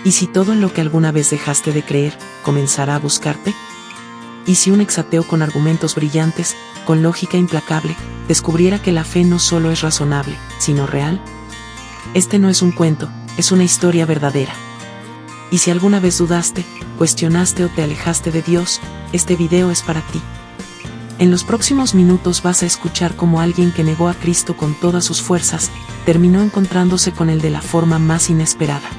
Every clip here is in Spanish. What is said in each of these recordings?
¿Y si todo en lo que alguna vez dejaste de creer comenzara a buscarte? ¿Y si un exateo con argumentos brillantes, con lógica implacable, descubriera que la fe no solo es razonable, sino real? Este no es un cuento, es una historia verdadera. Y si alguna vez dudaste, cuestionaste o te alejaste de Dios, este video es para ti. En los próximos minutos vas a escuchar cómo alguien que negó a Cristo con todas sus fuerzas, terminó encontrándose con Él de la forma más inesperada.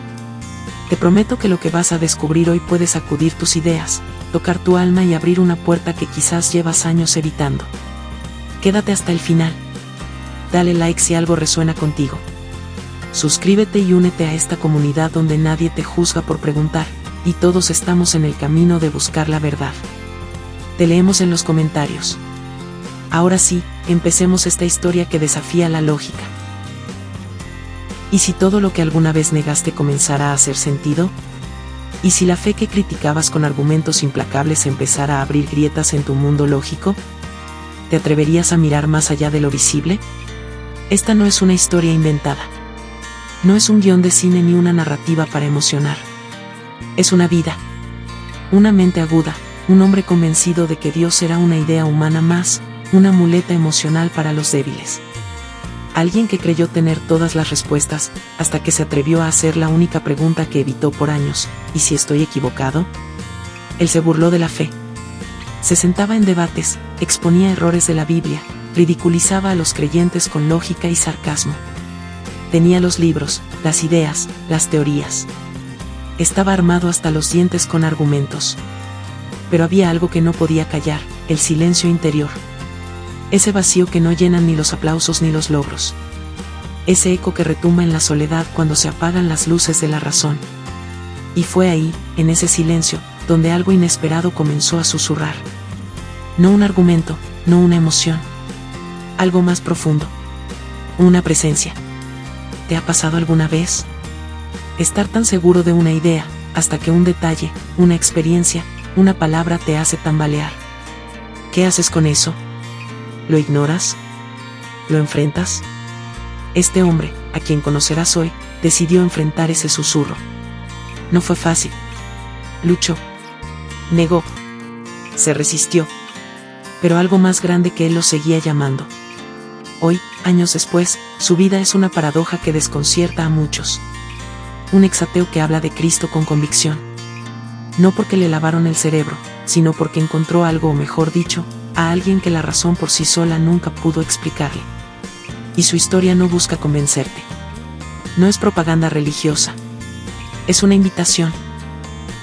Te prometo que lo que vas a descubrir hoy puede sacudir tus ideas, tocar tu alma y abrir una puerta que quizás llevas años evitando. Quédate hasta el final. Dale like si algo resuena contigo. Suscríbete y únete a esta comunidad donde nadie te juzga por preguntar, y todos estamos en el camino de buscar la verdad. Te leemos en los comentarios. Ahora sí, empecemos esta historia que desafía la lógica. ¿Y si todo lo que alguna vez negaste comenzara a hacer sentido? ¿Y si la fe que criticabas con argumentos implacables empezara a abrir grietas en tu mundo lógico? ¿Te atreverías a mirar más allá de lo visible? Esta no es una historia inventada. No es un guión de cine ni una narrativa para emocionar. Es una vida. Una mente aguda, un hombre convencido de que Dios era una idea humana más, una muleta emocional para los débiles. Alguien que creyó tener todas las respuestas, hasta que se atrevió a hacer la única pregunta que evitó por años: ¿y si estoy equivocado? Él se burló de la fe. Se sentaba en debates, exponía errores de la Biblia, ridiculizaba a los creyentes con lógica y sarcasmo. Tenía los libros, las ideas, las teorías. Estaba armado hasta los dientes con argumentos. Pero había algo que no podía callar: el silencio interior. Ese vacío que no llenan ni los aplausos ni los logros. Ese eco que retumba en la soledad cuando se apagan las luces de la razón. Y fue ahí, en ese silencio, donde algo inesperado comenzó a susurrar. No un argumento, no una emoción. Algo más profundo. Una presencia. ¿Te ha pasado alguna vez? Estar tan seguro de una idea, hasta que un detalle, una experiencia, una palabra te hace tambalear. ¿Qué haces con eso? ¿Lo ignoras? ¿Lo enfrentas? Este hombre, a quien conocerás hoy, decidió enfrentar ese susurro. No fue fácil. Luchó. Negó. Se resistió. Pero algo más grande que él lo seguía llamando. Hoy, años después, su vida es una paradoja que desconcierta a muchos. Un exateo que habla de Cristo con convicción. No porque le lavaron el cerebro, sino porque encontró algo, o mejor dicho, a alguien que la razón por sí sola nunca pudo explicarle. Y su historia no busca convencerte. No es propaganda religiosa. Es una invitación.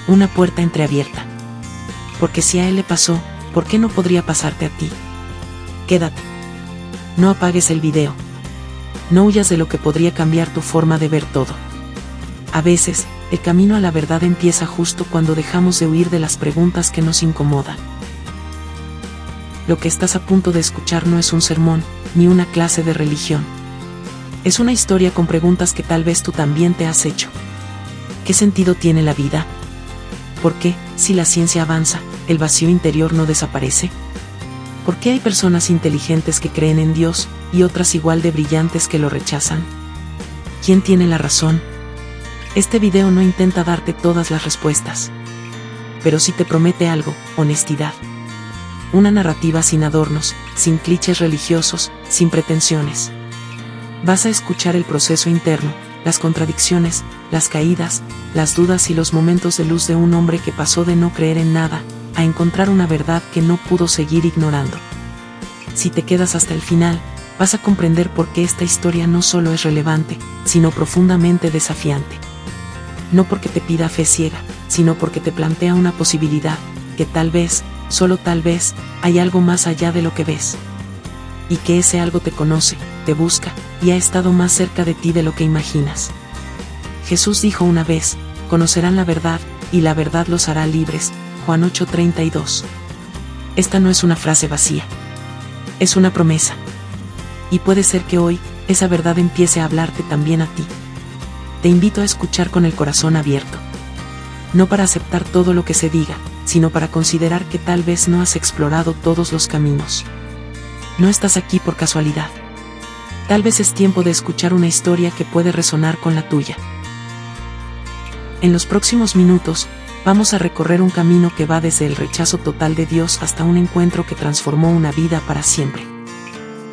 Una puerta entreabierta. Porque si a él le pasó, ¿por qué no podría pasarte a ti? Quédate. No apagues el video. No huyas de lo que podría cambiar tu forma de ver todo. A veces, el camino a la verdad empieza justo cuando dejamos de huir de las preguntas que nos incomodan. Lo que estás a punto de escuchar no es un sermón, ni una clase de religión. Es una historia con preguntas que tal vez tú también te has hecho. ¿Qué sentido tiene la vida? ¿Por qué, si la ciencia avanza, el vacío interior no desaparece? ¿Por qué hay personas inteligentes que creen en Dios, y otras igual de brillantes que lo rechazan? ¿Quién tiene la razón? Este video no intenta darte todas las respuestas. Pero sí te promete algo: honestidad. Una narrativa sin adornos, sin clichés religiosos, sin pretensiones. Vas a escuchar el proceso interno, las contradicciones, las caídas, las dudas y los momentos de luz de un hombre que pasó de no creer en nada, a encontrar una verdad que no pudo seguir ignorando. Si te quedas hasta el final, vas a comprender por qué esta historia no solo es relevante, sino profundamente desafiante. No porque te pida fe ciega, sino porque te plantea una posibilidad, que tal vez, solo tal vez, hay algo más allá de lo que ves. Y que ese algo te conoce, te busca, y ha estado más cerca de ti de lo que imaginas. Jesús dijo una vez: conocerán la verdad, y la verdad los hará libres. Juan 8:32. Esta no es una frase vacía. Es una promesa. Y puede ser que hoy, esa verdad empiece a hablarte también a ti. Te invito a escuchar con el corazón abierto. No para aceptar todo lo que se diga, sino para considerar que tal vez no has explorado todos los caminos. No estás aquí por casualidad. Tal vez es tiempo de escuchar una historia que puede resonar con la tuya. En los próximos minutos, vamos a recorrer un camino que va desde el rechazo total de Dios hasta un encuentro que transformó una vida para siempre.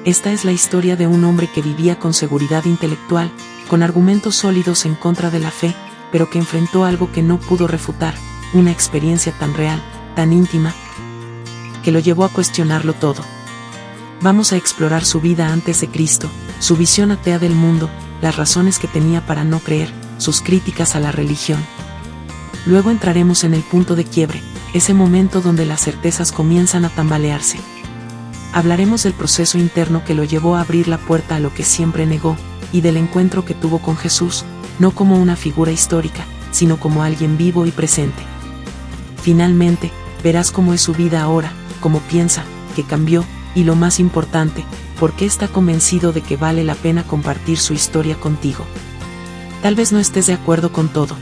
Esta es la historia de un hombre que vivía con seguridad intelectual, con argumentos sólidos en contra de la fe, pero que enfrentó algo que no pudo refutar, una experiencia tan real, tan íntima, que lo llevó a cuestionarlo todo. Vamos a explorar su vida antes de Cristo, su visión atea del mundo, las razones que tenía para no creer, sus críticas a la religión. Luego entraremos en el punto de quiebre, ese momento donde las certezas comienzan a tambalearse. Hablaremos del proceso interno que lo llevó a abrir la puerta a lo que siempre negó, y del encuentro que tuvo con Jesús, no como una figura histórica, sino como alguien vivo y presente. Finalmente, verás cómo es su vida ahora, cómo piensa, que cambió, y lo más importante, por qué está convencido de que vale la pena compartir su historia contigo. Tal vez no estés de acuerdo con todo.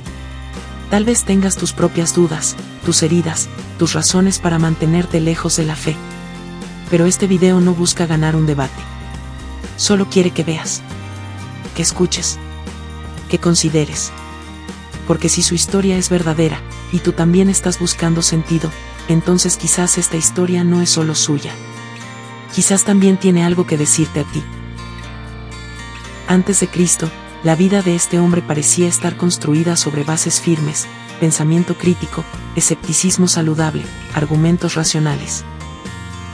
Tal vez tengas tus propias dudas, tus heridas, tus razones para mantenerte lejos de la fe. Pero este video no busca ganar un debate. Solo quiere que veas, que escuches, que consideres. Porque si su historia es verdadera, y tú también estás buscando sentido, entonces quizás esta historia no es solo suya. Quizás también tiene algo que decirte a ti. Antes de Cristo, la vida de este hombre parecía estar construida sobre bases firmes, pensamiento crítico, escepticismo saludable, argumentos racionales.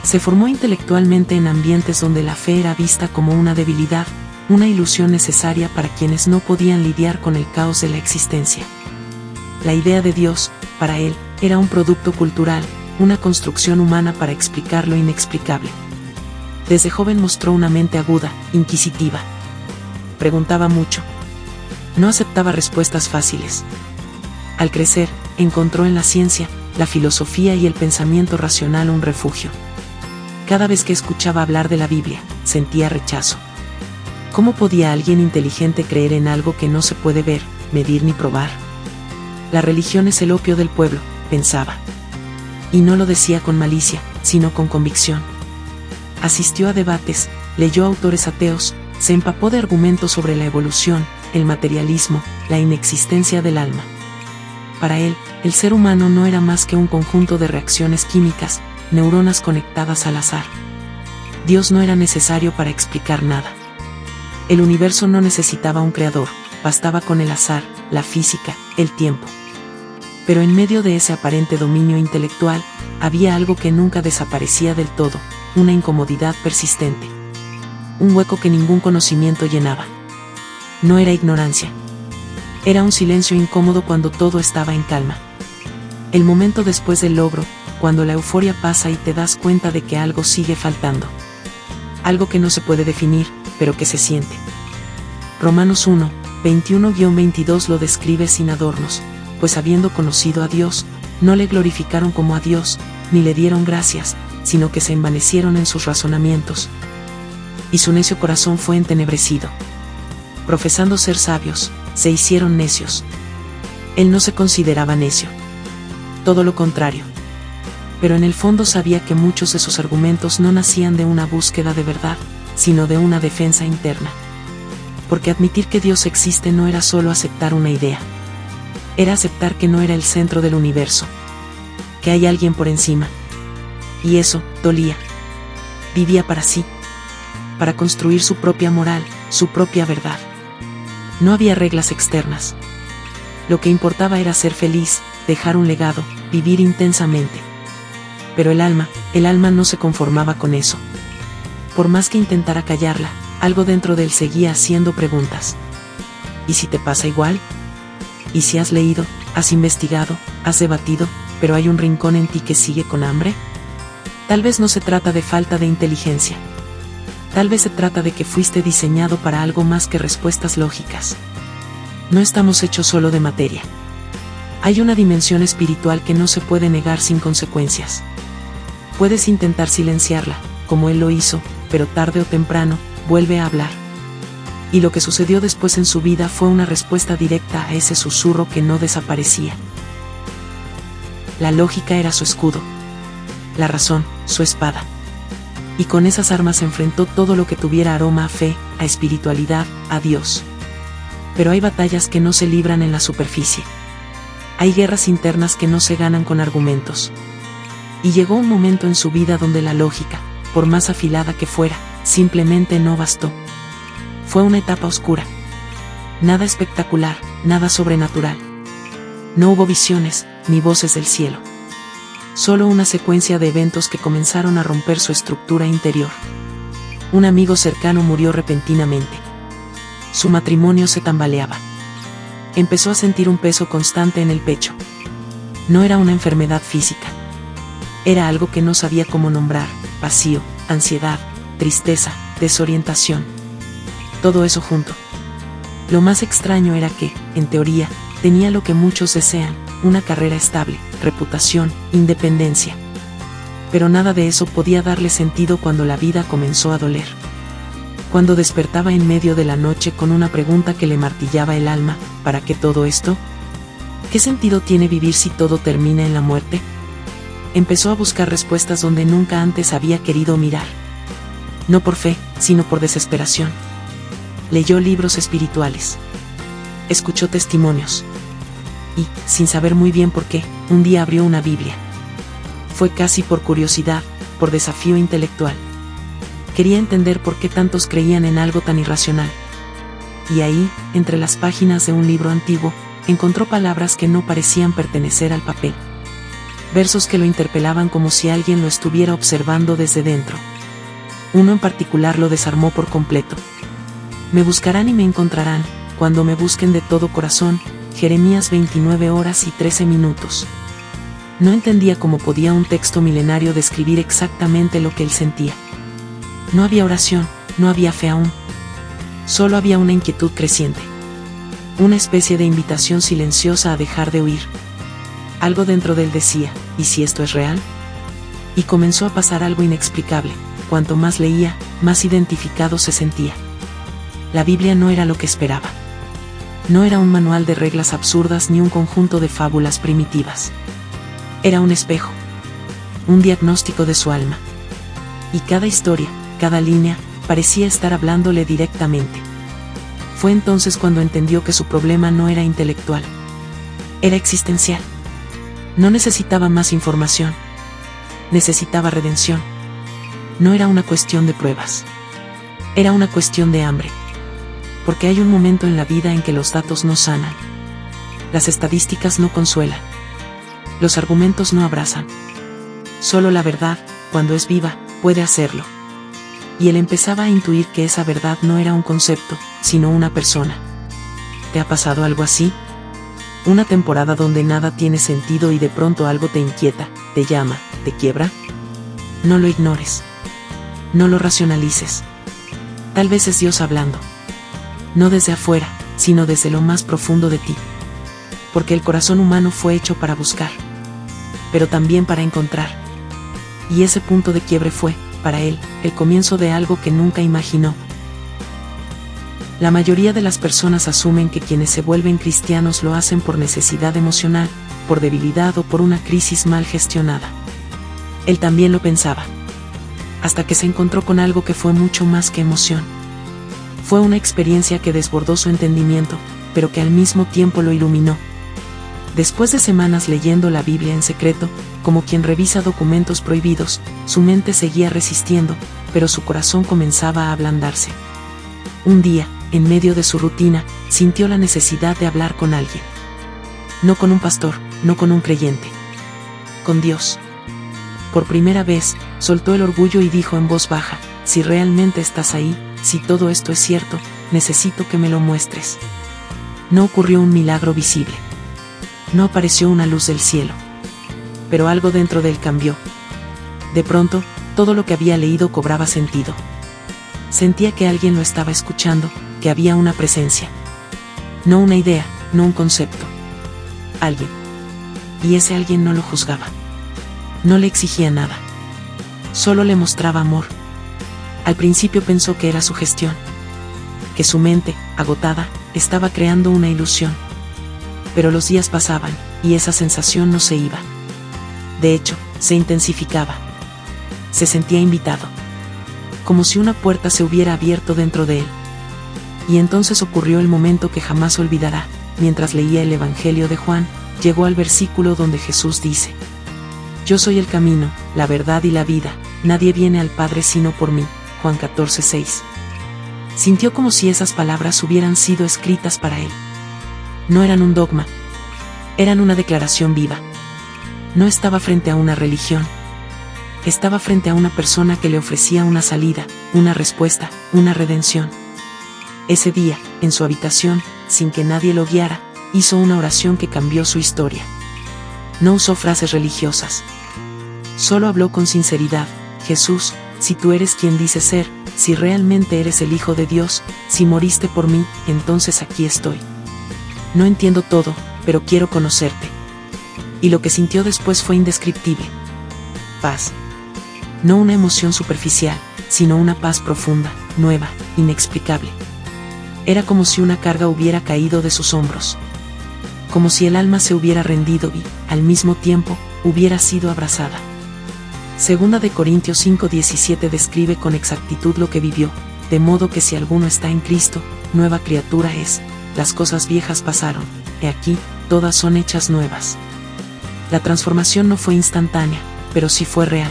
Se formó intelectualmente en ambientes donde la fe era vista como una debilidad, una ilusión necesaria para quienes no podían lidiar con el caos de la existencia. La idea de Dios, para él, era un producto cultural, una construcción humana para explicar lo inexplicable. Desde joven mostró una mente aguda, inquisitiva. Preguntaba mucho. No aceptaba respuestas fáciles. Al crecer, encontró en la ciencia, la filosofía y el pensamiento racional un refugio. Cada vez que escuchaba hablar de la Biblia, sentía rechazo. ¿Cómo podía alguien inteligente creer en algo que no se puede ver, medir ni probar? La religión es el opio del pueblo, pensaba. Y no lo decía con malicia, sino con convicción. Asistió a debates, leyó autores ateos, se empapó de argumentos sobre la evolución, el materialismo, la inexistencia del alma. Para él, el ser humano no era más que un conjunto de reacciones químicas, neuronas conectadas al azar. Dios no era necesario para explicar nada. El universo no necesitaba un creador, bastaba con el azar, la física, el tiempo. Pero en medio de ese aparente dominio intelectual, había algo que nunca desaparecía del todo, una incomodidad persistente. Un hueco que ningún conocimiento llenaba. No era ignorancia. Era un silencio incómodo cuando todo estaba en calma. El momento después del logro, cuando la euforia pasa y te das cuenta de que algo sigue faltando. Algo que no se puede definir, pero que se siente. Romanos 1, 21-22 lo describe sin adornos, pues habiendo conocido a Dios, no le glorificaron como a Dios, ni le dieron gracias, sino que se envanecieron en sus razonamientos. Y su necio corazón fue entenebrecido. Profesando ser sabios, se hicieron necios. Él no se consideraba necio. Todo lo contrario. Pero en el fondo sabía que muchos de sus argumentos no nacían de una búsqueda de verdad, sino de una defensa interna. Porque admitir que Dios existe no era solo aceptar una idea. Era aceptar que no era el centro del universo. Que hay alguien por encima. Y eso, dolía. Vivía para sí. Para construir su propia moral, su propia verdad. No había reglas externas. Lo que importaba era ser feliz, dejar un legado, vivir intensamente. Pero el alma no se conformaba con eso. Por más que intentara callarla, algo dentro de él seguía haciendo preguntas. ¿Y si te pasa igual? ¿Y si has leído, has investigado, has debatido, pero hay un rincón en ti que sigue con hambre? Tal vez no se trata de falta de inteligencia. Tal vez se trata de que fuiste diseñado para algo más que respuestas lógicas. No estamos hechos solo de materia. Hay una dimensión espiritual que no se puede negar sin consecuencias. Puedes intentar silenciarla, como él lo hizo, pero tarde o temprano, vuelve a hablar. Y lo que sucedió después en su vida fue una respuesta directa a ese susurro que no desaparecía. La lógica era su escudo. La razón, su espada. Y con esas armas enfrentó todo lo que tuviera aroma a fe, a espiritualidad, a Dios. Pero hay batallas que no se libran en la superficie. Hay guerras internas que no se ganan con argumentos. Y llegó un momento en su vida donde la lógica, por más afilada que fuera, simplemente no bastó. Fue una etapa oscura. Nada espectacular, nada sobrenatural. No hubo visiones, ni voces del cielo. Solo una secuencia de eventos que comenzaron a romper su estructura interior. Un amigo cercano murió repentinamente. Su matrimonio se tambaleaba. Empezó a sentir un peso constante en el pecho. No era una enfermedad física. Era algo que no sabía cómo nombrar: vacío, ansiedad, tristeza, desorientación. Todo eso junto. Lo más extraño era que, en teoría, tenía lo que muchos desean: una carrera estable, reputación, independencia. Pero nada de eso podía darle sentido cuando la vida comenzó a doler. Cuando despertaba en medio de la noche con una pregunta que le martillaba el alma: ¿para qué todo esto? ¿Qué sentido tiene vivir si todo termina en la muerte? Empezó a buscar respuestas donde nunca antes había querido mirar. No por fe, sino por desesperación. Leyó libros espirituales. Escuchó testimonios. Y, sin saber muy bien por qué, un día abrió una Biblia. Fue casi por curiosidad, por desafío intelectual. Quería entender por qué tantos creían en algo tan irracional. Y ahí, entre las páginas de un libro antiguo, encontró palabras que no parecían pertenecer al papel. Versos que lo interpelaban como si alguien lo estuviera observando desde dentro. Uno en particular lo desarmó por completo. Me buscarán y me encontrarán, cuando me busquen de todo corazón. Jeremías 29 horas y 13 minutos. No entendía cómo podía un texto milenario describir exactamente lo que él sentía. No había oración, no había fe aún. Solo había una inquietud creciente. Una especie de invitación silenciosa a dejar de huir. Algo dentro de él decía: ¿y si esto es real? Y comenzó a pasar algo inexplicable. Cuanto más leía, más identificado se sentía. La Biblia no era lo que esperaba. No era un manual de reglas absurdas ni un conjunto de fábulas primitivas. Era un espejo. Un diagnóstico de su alma. Y cada historia, cada línea, parecía estar hablándole directamente. Fue entonces cuando entendió que su problema no era intelectual. Era existencial. No necesitaba más información. Necesitaba redención. No era una cuestión de pruebas. Era una cuestión de hambre. Porque hay un momento en la vida en que los datos no sanan. Las estadísticas no consuelan. Los argumentos no abrazan. Solo la verdad, cuando es viva, puede hacerlo. Y él empezaba a intuir que esa verdad no era un concepto, sino una persona. ¿Te ha pasado algo así? Una temporada donde nada tiene sentido y de pronto algo te inquieta, te llama, te quiebra. No lo ignores. No lo racionalices. Tal vez es Dios hablando. No desde afuera, sino desde lo más profundo de ti. Porque el corazón humano fue hecho para buscar, pero también para encontrar. Y ese punto de quiebre fue, para él, el comienzo de algo que nunca imaginó. La mayoría de las personas asumen que quienes se vuelven cristianos lo hacen por necesidad emocional, por debilidad o por una crisis mal gestionada. Él también lo pensaba. Hasta que se encontró con algo que fue mucho más que emoción. Fue una experiencia que desbordó su entendimiento, pero que al mismo tiempo lo iluminó. Después de semanas leyendo la Biblia en secreto, como quien revisa documentos prohibidos, su mente seguía resistiendo, pero su corazón comenzaba a ablandarse. Un día, en medio de su rutina, sintió la necesidad de hablar con alguien. No con un pastor, no con un creyente. Con Dios. Por primera vez, soltó el orgullo y dijo en voz baja: si realmente estás ahí, si todo esto es cierto, necesito que me lo muestres. No ocurrió un milagro visible. No apareció una luz del cielo. Pero algo dentro de él cambió. De pronto, todo lo que había leído cobraba sentido. Sentía que alguien lo estaba escuchando, que había una presencia. No una idea, no un concepto. Alguien. Y ese alguien no lo juzgaba. No le exigía nada. Solo le mostraba amor. Al principio pensó que era su gestión. Que su mente, agotada, estaba creando una ilusión. Pero los días pasaban, y esa sensación no se iba. De hecho, se intensificaba. Se sentía invitado. Como si una puerta se hubiera abierto dentro de él. Y entonces ocurrió el momento que jamás olvidará. Mientras leía el Evangelio de Juan, llegó al versículo donde Jesús dice: Yo soy el camino, la verdad y la vida, nadie viene al Padre sino por mí. Juan 14:6. Sintió como si esas palabras hubieran sido escritas para él. No eran un dogma, eran una declaración viva. No estaba frente a una religión. Estaba frente a una persona que le ofrecía una salida, una respuesta, una redención. Ese día, en su habitación, sin que nadie lo guiara, hizo una oración que cambió su historia. No usó frases religiosas. Solo habló con sinceridad: Jesús, si tú eres quien dices ser, si realmente eres el Hijo de Dios, si moriste por mí, entonces aquí estoy. No entiendo todo, pero quiero conocerte. Y lo que sintió después fue indescriptible. Paz. No una emoción superficial, sino una paz profunda, nueva, inexplicable. Era como si una carga hubiera caído de sus hombros. Como si el alma se hubiera rendido y, al mismo tiempo, hubiera sido abrazada. Segunda de Corintios 5:17 describe con exactitud lo que vivió, de modo que si alguno está en Cristo, nueva criatura es, las cosas viejas pasaron, he aquí, todas son hechas nuevas. La transformación no fue instantánea, pero sí fue real.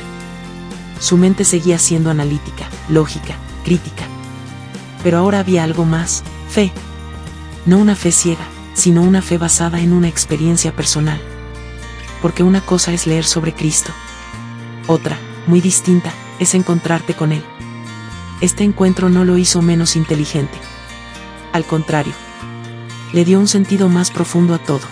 Su mente seguía siendo analítica, lógica, crítica. Pero ahora había algo más: fe. No una fe ciega, sino una fe basada en una experiencia personal. Porque una cosa es leer sobre Cristo. Otra, muy distinta, es encontrarte con Él. Este encuentro no lo hizo menos inteligente. Al contrario, le dio un sentido más profundo a todo.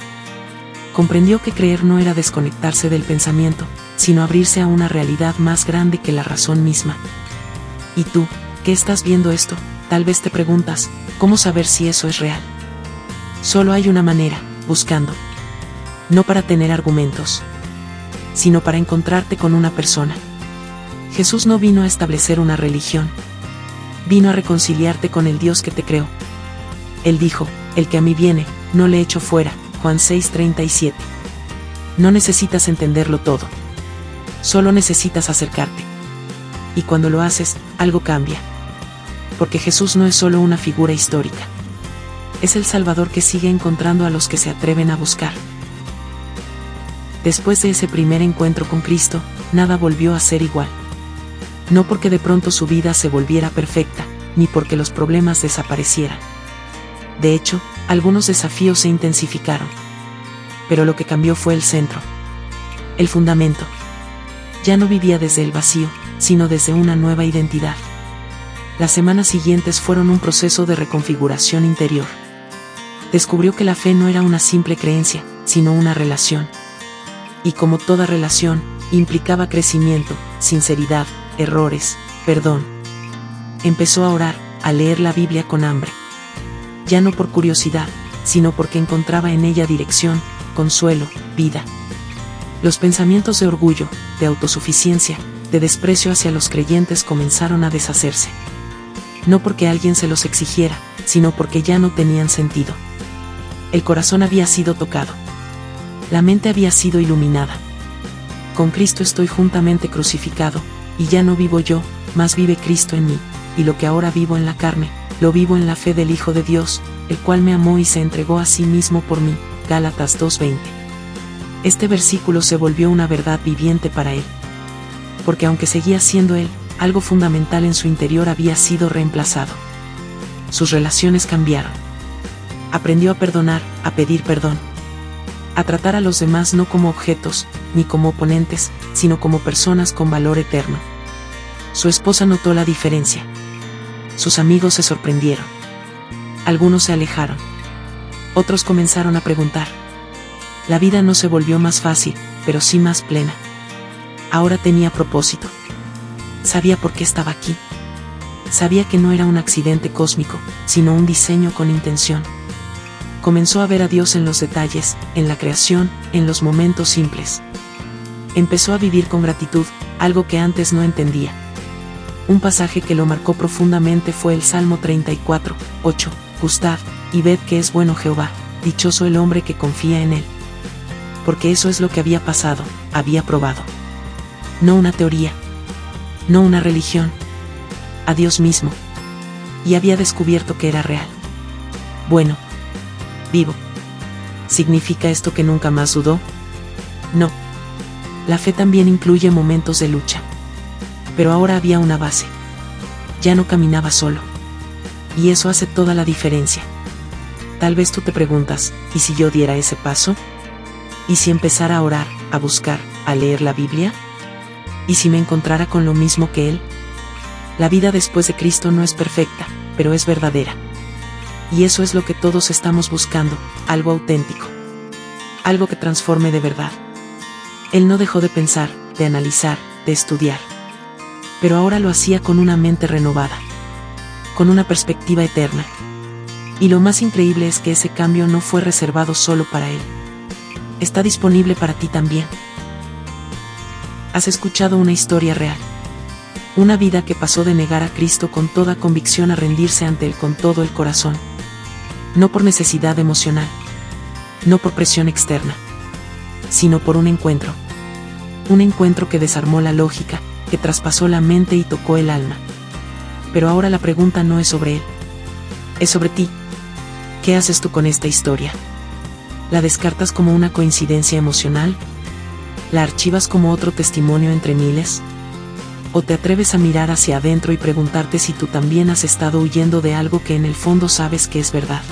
Comprendió que creer no era desconectarse del pensamiento, sino abrirse a una realidad más grande que la razón misma. ¿Y tú, que estás viendo esto, tal vez te preguntas, ¿cómo saber si eso es real? Solo hay una manera: buscando. No para tener argumentos, sino para encontrarte con una persona. Jesús no vino a establecer una religión. Vino a reconciliarte con el Dios que te creó. Él dijo: el que a mí viene, no le echo fuera. Juan 6:37. No necesitas entenderlo todo. Solo necesitas acercarte. Y cuando lo haces, algo cambia. Porque Jesús no es solo una figura histórica. Es el Salvador que sigue encontrando a los que se atreven a buscar. Después de ese primer encuentro con Cristo, nada volvió a ser igual. No porque de pronto su vida se volviera perfecta, ni porque los problemas desaparecieran. De hecho, algunos desafíos se intensificaron. Pero lo que cambió fue el centro. El fundamento. Ya no vivía desde el vacío, sino desde una nueva identidad. Las semanas siguientes fueron un proceso de reconfiguración interior. Descubrió que la fe no era una simple creencia, sino una relación. Y como toda relación, implicaba crecimiento, sinceridad, errores, perdón. Empezó a orar, a leer la Biblia con hambre. Ya no por curiosidad, sino porque encontraba en ella dirección, consuelo, vida. Los pensamientos de orgullo, de autosuficiencia, de desprecio hacia los creyentes comenzaron a deshacerse. No porque alguien se los exigiera, sino porque ya no tenían sentido. El corazón había sido tocado. La mente había sido iluminada. Con Cristo estoy juntamente crucificado, y ya no vivo yo, mas vive Cristo en mí, y lo que ahora vivo en la carne, lo vivo en la fe del Hijo de Dios, el cual me amó y se entregó a sí mismo por mí. Gálatas 2:20. Este versículo se volvió una verdad viviente para él. Porque aunque seguía siendo él, algo fundamental en su interior había sido reemplazado. Sus relaciones cambiaron. Aprendió a perdonar, a pedir perdón. A tratar a los demás no como objetos, ni como oponentes, sino como personas con valor eterno. Su esposa notó la diferencia. Sus amigos se sorprendieron. Algunos se alejaron. Otros comenzaron a preguntar. La vida no se volvió más fácil, pero sí más plena. Ahora tenía propósito. Sabía por qué estaba aquí. Sabía que no era un accidente cósmico, sino un diseño con intención. Comenzó a ver a Dios en los detalles, en la creación, en los momentos simples. Empezó a vivir con gratitud, algo que antes no entendía. Un pasaje que lo marcó profundamente fue el Salmo 34:8. Gustad, y ved que es bueno Jehová, dichoso el hombre que confía en él. Porque eso es lo que había pasado, había probado. No una teoría, no una religión, a Dios mismo. Y había descubierto que era real. Bueno, vivo, ¿Significa esto que nunca más dudó? No. La fe también incluye momentos de lucha. Pero ahora había una base. Ya no caminaba solo. Y eso hace toda la diferencia. Tal vez tú te preguntas, ¿y si yo diera ese paso? ¿Y si empezara a orar, a buscar, a leer la Biblia? ¿Y si me encontrara con lo mismo que Él? La vida después de Cristo no es perfecta, pero es verdadera. Y eso es lo que todos estamos buscando, algo auténtico. Algo que transforme de verdad. Él no dejó de pensar, de analizar, de estudiar. Pero ahora lo hacía con una mente renovada. Con una perspectiva eterna. Y lo más increíble es que ese cambio no fue reservado solo para Él. Está disponible para ti también. Has escuchado una historia real. Una vida que pasó de negar a Cristo con toda convicción a rendirse ante Él con todo el corazón. No por necesidad emocional. No por presión externa. Sino por un encuentro. Un encuentro que desarmó la lógica, que traspasó la mente y tocó el alma. Pero ahora la pregunta no es sobre Él. Es sobre ti. ¿Qué haces tú con esta historia? ¿La descartas como una coincidencia emocional? ¿La archivas como otro testimonio entre miles? ¿O te atreves a mirar hacia adentro y preguntarte si tú también has estado huyendo de algo que en el fondo sabes que es verdad?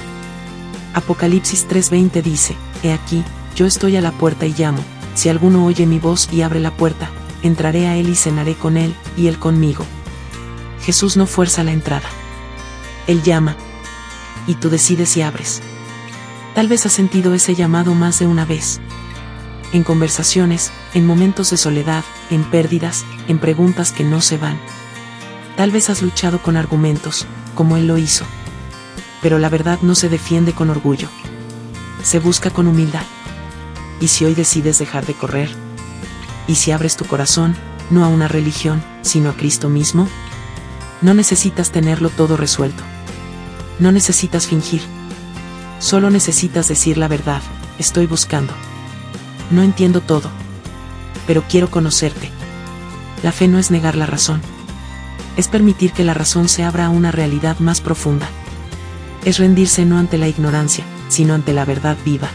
Apocalipsis 3:20 dice, «He aquí, yo estoy a la puerta y llamo, si alguno oye mi voz y abre la puerta, entraré a él y cenaré con él, y él conmigo». Jesús no fuerza la entrada. Él llama. Y tú decides si abres. Tal vez has sentido ese llamado más de una vez. En conversaciones, en momentos de soledad, en pérdidas, en preguntas que no se van. Tal vez has luchado con argumentos, como Él lo hizo. Pero la verdad no se defiende con orgullo. Se busca con humildad. ¿Y si hoy decides dejar de correr? ¿Y si abres tu corazón, no a una religión, sino a Cristo mismo? No necesitas tenerlo todo resuelto. No necesitas fingir. Solo necesitas decir la verdad, estoy buscando. No entiendo todo. Pero quiero conocerte. La fe no es negar la razón. Es permitir que la razón se abra a una realidad más profunda. Es rendirse no ante la ignorancia, sino ante la verdad viva.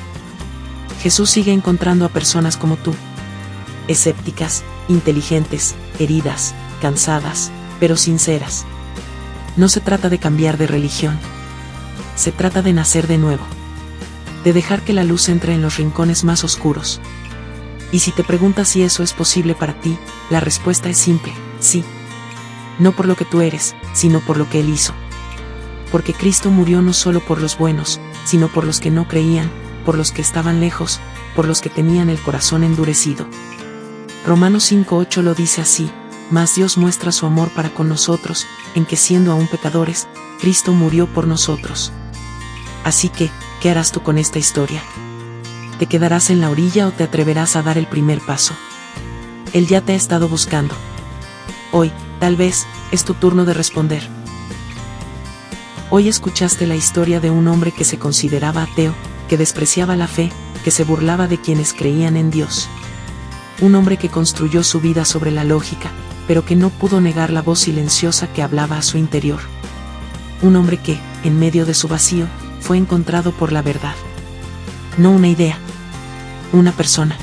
Jesús sigue encontrando a personas como tú. Escépticas, inteligentes, heridas, cansadas, pero sinceras. No se trata de cambiar de religión. Se trata de nacer de nuevo. De dejar que la luz entre en los rincones más oscuros. Y si te preguntas si eso es posible para ti, la respuesta es simple, sí. No por lo que tú eres, sino por lo que Él hizo. Porque Cristo murió no solo por los buenos, sino por los que no creían, por los que estaban lejos, por los que tenían el corazón endurecido. Romanos 5:8 lo dice así, mas Dios muestra su amor para con nosotros, en que siendo aún pecadores, Cristo murió por nosotros. Así que, ¿qué harás tú con esta historia? ¿Te quedarás en la orilla o te atreverás a dar el primer paso? Él ya te ha estado buscando. Hoy, tal vez, es tu turno de responder. Hoy escuchaste la historia de un hombre que se consideraba ateo, que despreciaba la fe, que se burlaba de quienes creían en Dios. Un hombre que construyó su vida sobre la lógica, pero que no pudo negar la voz silenciosa que hablaba a su interior. Un hombre que, en medio de su vacío, fue encontrado por la verdad. No una idea. Una persona.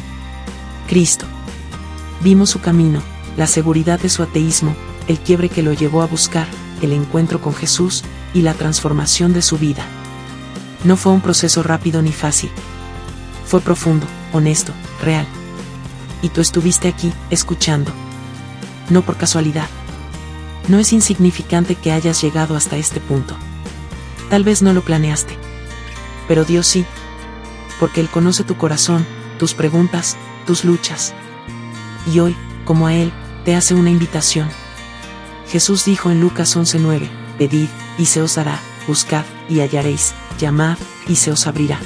Cristo. Vimos su camino, la seguridad de su ateísmo, el quiebre que lo llevó a buscar, el encuentro con Jesús, y la transformación de su vida. No fue un proceso rápido ni fácil. Fue profundo, honesto, real. Y tú estuviste aquí, escuchando. No por casualidad. No es insignificante que hayas llegado hasta este punto. Tal vez no lo planeaste. Pero Dios sí. Porque Él conoce tu corazón, tus preguntas, tus luchas. Y hoy, como a Él, te hace una invitación. Jesús dijo en Lucas 11:9, pedid, y se os dará, buscad, y hallaréis, llamad, y se os abrirá.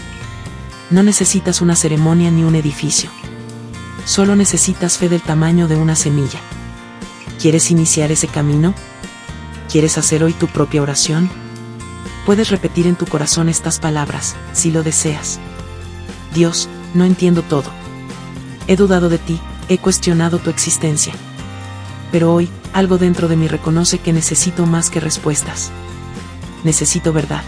No necesitas una ceremonia ni un edificio. Solo necesitas fe del tamaño de una semilla. ¿Quieres iniciar ese camino? ¿Quieres hacer hoy tu propia oración? Puedes repetir en tu corazón estas palabras, si lo deseas. Dios, no entiendo todo. He dudado de ti, he cuestionado tu existencia. Pero hoy, algo dentro de mí reconoce que necesito más que respuestas. Necesito verdad.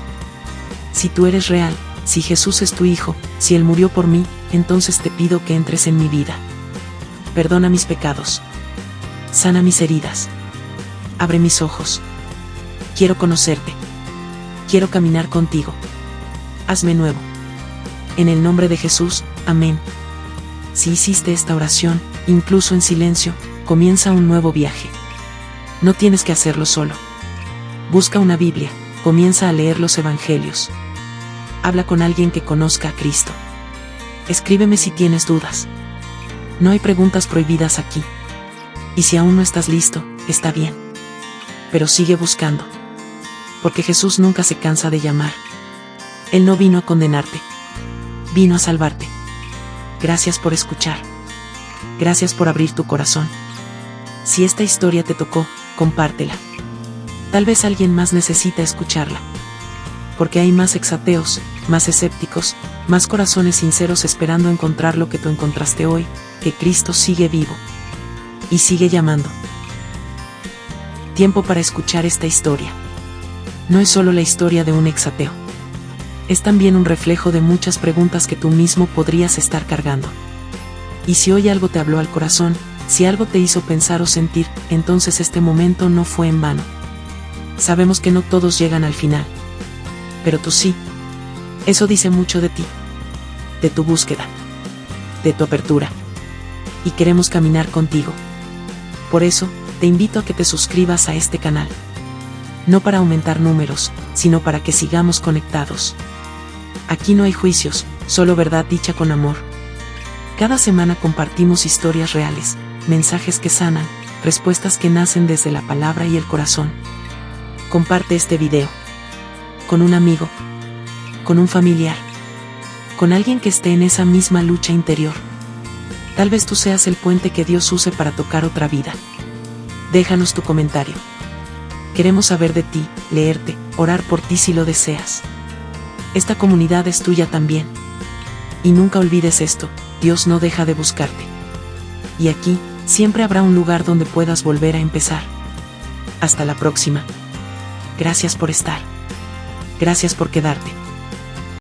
Si tú eres real, Si Jesús es tu Hijo, si Él murió por mí, entonces te pido que entres en mi vida. Perdona mis pecados. Sana mis heridas. Abre mis ojos. Quiero conocerte. Quiero caminar contigo. Hazme nuevo. En el nombre de Jesús, amén. Si hiciste esta oración, incluso en silencio, comienza un nuevo viaje. No tienes que hacerlo solo. Busca una Biblia, comienza a leer los Evangelios. Habla con alguien que conozca a Cristo. Escríbeme si tienes dudas. No hay preguntas prohibidas aquí. Y si aún no estás listo, está bien. Pero sigue buscando. Porque Jesús nunca se cansa de llamar. Él no vino a condenarte. Vino a salvarte. Gracias por escuchar. Gracias por abrir tu corazón. Si esta historia te tocó, compártela. Tal vez alguien más necesita escucharla. Porque hay más exateos, más escépticos, más corazones sinceros esperando encontrar lo que tú encontraste hoy, que Cristo sigue vivo. Y sigue llamando. Tiempo para escuchar esta historia. No es solo la historia de un exateo. Es también un reflejo de muchas preguntas que tú mismo podrías estar cargando. Y si hoy algo te habló al corazón, si algo te hizo pensar o sentir, entonces este momento no fue en vano. Sabemos que no todos llegan al final. Pero tú sí. Eso dice mucho de ti. De tu búsqueda. De tu apertura. Y queremos caminar contigo. Por eso, te invito a que te suscribas a este canal. No para aumentar números, sino para que sigamos conectados. Aquí no hay juicios, solo verdad dicha con amor. Cada semana compartimos historias reales, mensajes que sanan, respuestas que nacen desde la palabra y el corazón. Comparte este video. Con un amigo. Con un familiar. Con alguien que esté en esa misma lucha interior. Tal vez tú seas el puente que Dios use para tocar otra vida. Déjanos tu comentario. Queremos saber de ti, leerte, orar por ti si lo deseas. Esta comunidad es tuya también. Y nunca olvides esto, Dios no deja de buscarte. Y aquí, siempre habrá un lugar donde puedas volver a empezar. Hasta la próxima. Gracias por estar. Gracias por quedarte.